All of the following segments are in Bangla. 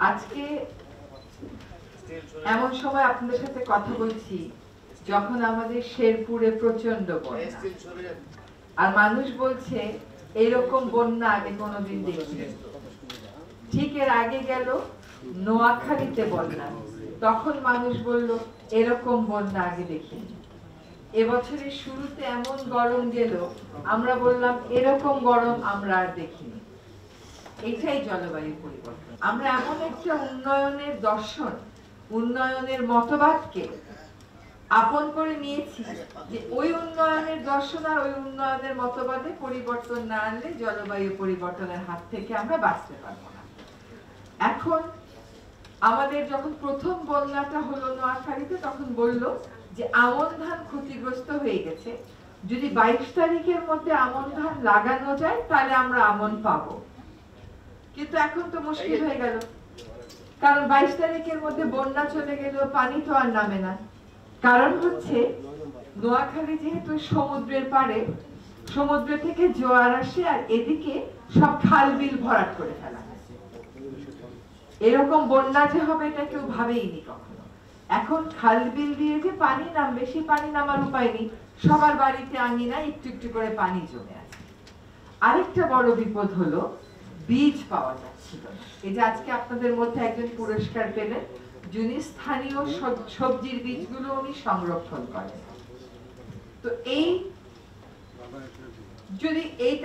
আজকে এমন সময় আপনাদের সাথে কথা বলছি যখন আমাদের শেরপুরে প্রচন্ড বন্যা, আর মানুষ বলছে এরকম বন্যা আগে কোনোদিন দেখিনি। ঠিক এর আগে গেল নোয়াখালীতে বন্যা, তখন মানুষ বলল এরকম বন্যা আগে দেখিনি। এবছরের শুরুতে এমন গরম গেল, আমরা বললাম এরকম গরম আমরা আর দেখিনি। এটাই জলবায়ু পরিবর্তন। আমরা এমন একটা উন্নয়নের দর্শন, উন্নয়নের মতবাদকে আপন করে নিয়েছি যে ওই উন্নয়নের দর্শন আর ওই উন্নয়নের মতবাদে পরিবর্তন না আনলে জলবায়ু পরিবর্তনের হাত থেকে আমরা বাঁচতে পারবো না। এখন আমাদের যখন প্রথম বন্যাটা হলো নোয়াখালীতে, তখন বলল যে আমন ধান ক্ষতিগ্রস্ত হয়ে গেছে, যদি 22 তারিখের মধ্যে আমন ধান লাগানো যায় তাহলে আমরা আমন পাবো। কিন্তু এখন তো মুশকিল হয়ে গেল, কারণ 22 তারিখের মধ্যে বন্যা চলে গেল, পানি তো আর নামে না। কারণ হচ্ছে নোয়াখালী যেহেতু সমুদ্রের পাড়ে, সমুদ্র থেকে জোয়ার আসে আর এদিকে সব খাল বিল ভরাট করে ফেলা হয়েছে। এরকম বন্যা যে হবে এটা কেউ ভাবেইনি কখনো। এখন খাল বিল দিয়ে যে পানি নামবে, সেই পানি নামার উপায় নেই, সবার বাড়িতে আঙিনা একটু একটু করে পানি জমে আছে। আরেকটা বড় বিপদ হলো বীজ পাওয়া যাচ্ছিল না। এই যে আজকে আপনাদের মধ্যে একজন পুরস্কার পেলেন, যিনি স্থানীয় সবজির বীজগুলো উনি সংরক্ষণ করেন। তো এই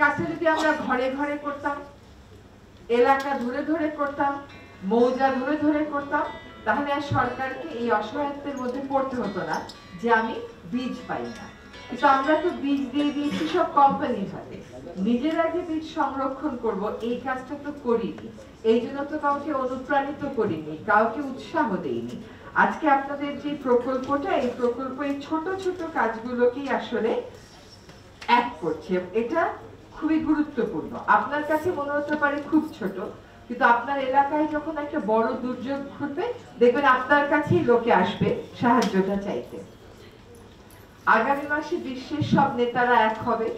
কাজটা যদি আমরা ঘরে ঘরে করতাম, এলাকা ধরে ধরে করতাম, মৌজা ধরে ধরে করতাম, তাহলে আর সরকারকে এই অসহায়ত্বের মধ্যে পড়তে হতো না যে আমি বীজ পাই না। কিন্তু আমরা তো বীজ দিয়ে দিয়েছি সব কোম্পানির হাতে, নিজেরা যে বীজ সংরক্ষণ করব এই কাজটা তো করিনি। এই জন্য তো কাউকে অনুপ্রাণিত করিনি, কাউকে উৎসাহ দেইনি। আজকে আপনাদের যে প্রকল্পটা, এই প্রকল্প এই ছোট ছোট কাজগুলোকেই আসলে এক করছে। এটা খুবই গুরুত্বপূর্ণ। আপনার কাছে মনে হতে পারে খুব ছোট, কিন্তু আপনার এলাকায় যখন একটা বড় দুর্যোগ ঘটবে, দেখবেন আপনার কাছেই লোকে আসবে সাহায্যটা চাইতে। আগামী মাসে বিশ্বের সব নেতারা এক হবে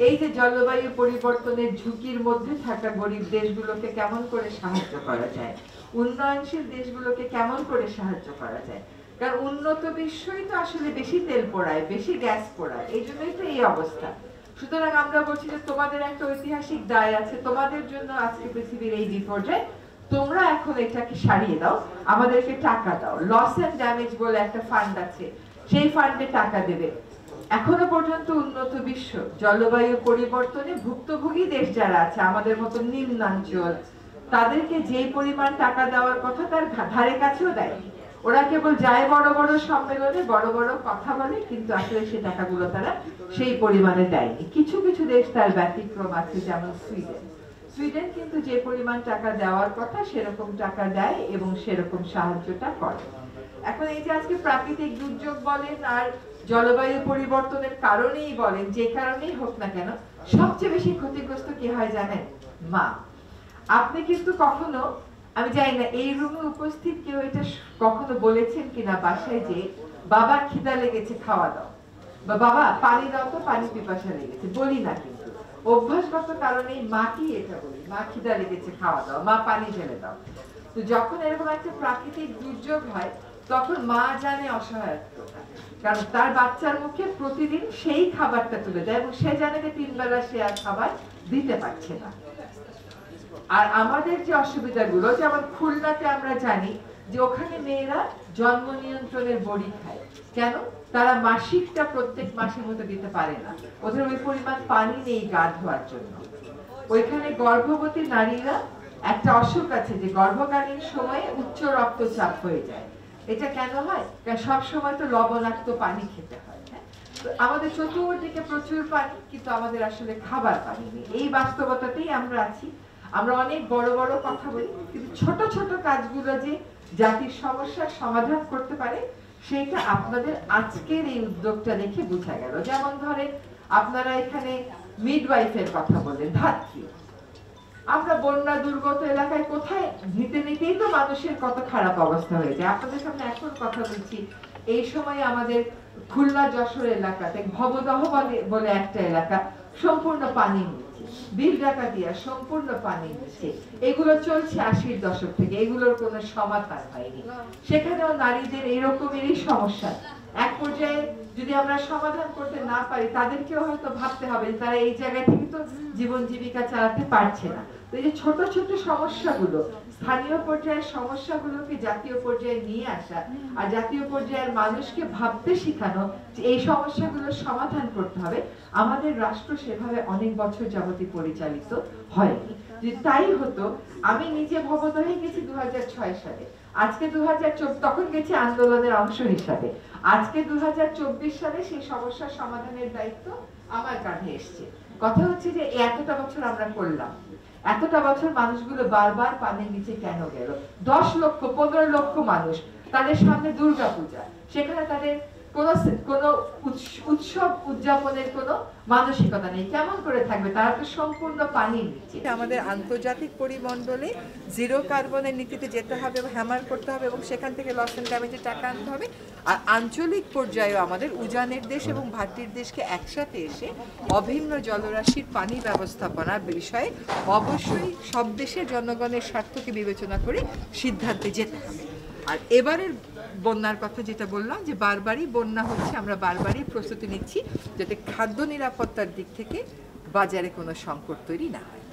এই যে জলবায়ু পরিবর্তনের ঝুঁকির মধ্যে থাকা গরিব দেশগুলোকে কেমন করে সাহায্য করা যায়, উন্নয়নশীল দেশগুলোকে কেমন করে সাহায্য করা যায়। কারণ উন্নত বিশ্বই তো আসলে বেশি তেল পোড়ায়, বেশি গ্যাস পোড়ায়, এই জন্যই তো এই অবস্থা। সুতরাং আমরা বলছি যে তোমাদের একটা ঐতিহাসিক দায় আছে, তোমাদের জন্য আজকে পৃথিবীর এই বিপর্যয়, তোমরা এখন এটাকে সারিয়ে দাও, আমাদেরকে টাকা দাও। লস এন্ড ড্যামেজ বলে একটা ফান্ড আছে, সেই ফান্ডে টাকা দেবে। এখনো পর্যন্ত উন্নত বিশ্ব জলবায়ু পরিবর্তনে ভুক্তভোগী দেশ যারা আছে, আমাদের মতো নিম্নাঞ্চল, তাদেরকে যে পরিমাণ টাকা দেওয়ার কথা তার ধারে কাছেও দেয়নি। ওরা কেবল যায় বড় বড় সম্মেলনে বড় বড় কথা বলে, কিন্তু আসলে সে টাকাগুলো তারা সেই পরিমাণে দেয়নি। কিছু কিছু দেশ তার ব্যতিক্রম আছে, যেমন সুইডেন। সুইডেন কিন্তু যে পরিমাণ টাকা দেওয়ার কথা সেরকম টাকা দেয় এবং সেরকম সাহায্যটা করে। এখন এই যে আজকে প্রাকৃতিক দুর্যোগ বলেন আর জলবায়ু পরিবর্তনের কারণেই বলেন, যে কারণেই হোক না কেন, সবচেয়ে বেশি ক্ষতিগ্রস্ত কি হয় জানেন? মা। আপনি কিন্তু কখনো, আমি জানি না এই রুমে উপস্থিত কেউ এটা কখনো বলেছেন কিনা বাসায় যে বাবা খিদা লেগেছে খাওয়া দাও, বা বাবা পানি দাও তো পানি পিপাসা লেগেছে, বলি না। কিন্তু অভ্যাসগত কারণে মাকেই এটা বলি, মা খিদা লেগেছে খাওয়া দাও, মা পানি ঢেলে দাও। তো যখন এরকম একটা প্রাকৃতিক দুর্যোগ হয় তখন মা জানে অসহায়ত্বটা, কারণ তার বাচ্চার মুখে প্রতিদিন সেই খাবারটা তুলে দেয় এবং সে জানে যে 3 বেলা সে আর খাবার দিতে পারছে না। আর আমাদের যে অসুবিধাগুলো, যেমন খুলনাতে আমরা জানি যে ওখানে মেয়েরা জন্ম নিয়ন্ত্রণের বড়ি খায়। কেন? তারা মাসিকটা প্রত্যেক মাসের মতো দিতে পারে না, ওদের ওই পরিমাণ পানি নেই গা ধোয়ার জন্য। ওইখানে গর্ভবতী নারীরা একটা অসুখ আছে যে গর্ভকালীন সময়ে উচ্চ রক্তচাপ হয়ে যায়। এটা কেন হয়? কারণ সব সময় তো লবণাক্ত পানি খেতে হয়। আমাদের চতুর্দিকে প্রচুর পানি, কিন্তু আমাদের আসলে খাবার পানি নেই। এই বাস্তবতাতেই আমরা আছি। আমরা অনেক বড় বড় কথা বলি, কিন্তু ছোট ছোট কাজগুলো যে জাতির সমস্যার সমাধান করতে পারে সেটা আপনাদের আজকের এই উদ্যোগটা দেখে বোঝা গেল। যেমন ধরেন আপনারা এখানে মিডওয়াইফের কথা বলেন, ধাত্রী। আমরা বন্যা দুর্গত এলাকায় কোথায় নিতে নিতেই তো মানুষের কত খারাপ অবস্থা হয়ে যায়। আপনাদের সামনে এখন কথা বলছি, এই সময় আমাদের খুলনা যশোর এলাকাতে ভবদহ বলে একটা এলাকা সম্পূর্ণ পানির নিচে। বিল ডাকাতিয়া সম্পূর্ণ পানির নিচে, এগুলো চলছে 80-র দশক থেকে, এগুলোর কোনো সমাধান হয়নি। সেখানেও নারীদের এরকমেরই সমস্যা। এক পর্যায়ে যদি আমরা সমাধান করতে না পারি, তাদেরকেও হয়তো ভাবতে হবে তারা এই জায়গা থেকে তো জীবন জীবিকা চালাতে পারছে না। তো এই যে ছোট ছোট সমস্যাগুলো, স্থানীয় পর্যায়ের সমস্যাগুলোকে জাতীয় পর্যায়ে নিয়ে আসা, আর জাতীয় পর্যায়ের মানুষকে ভাবতে শেখানো যে এই সমস্যাগুলোর সমাধান করতে হবে, আমাদের রাষ্ট্র সেভাবে অনেক বছর যাবতীয় পরিচালিত হয়নি। যদি তাই হতো, আমি নিজে ভবত হয়ে গেছি 2006 সালে, আজকে 2024, তখন গেছি আন্দোলনের অংশ হিসাবে, আজকে 2024 সালে সেই সমস্যার সমাধানের দায়িত্ব আমার কাঁধে এসছে। কথা হচ্ছে যে এতটা বছর আমরা করলাম, এতটা বছর মানুষগুলো বারবার পানির নিচে কেন গেল? 10 লক্ষ 15 লক্ষ মানুষ, তাদের সামনে দুর্গাপূজা, সেখানে তাদের কোনো উৎসব উদযাপনের কোনো মানসিকতা নেই, কেমন করে থাকবে? তারা তো সম্পূর্ণ পানির নিচে। আমাদের আন্তর্জাতিক পরিমণ্ডলে জিরো কার্বনের নীতিতে যেতে হবে, হ্যামার করতে হবে, এবং সেখান থেকে লস এন্ড ড্যামেজের টাকা আনতে হবে। আর আঞ্চলিক পর্যায়েও আমাদের উজানের দেশ এবং ভাটির দেশকে একসাথে এসে অভিন্ন জলরাশির পানি ব্যবস্থাপনার বিষয়ে অবশ্যই সব দেশের জনগণের স্বার্থকে বিবেচনা করে সিদ্ধান্তে যেতে হবে। আর এবারের বন্যার কথা যেটা বললাম, যে বারবারই বন্যা হচ্ছে, আমরা বারবারই প্রস্তুতি নিচ্ছি যাতে খাদ্য নিরাপত্তার দিক থেকে বাজারে কোনো সংকট তৈরি না হয়।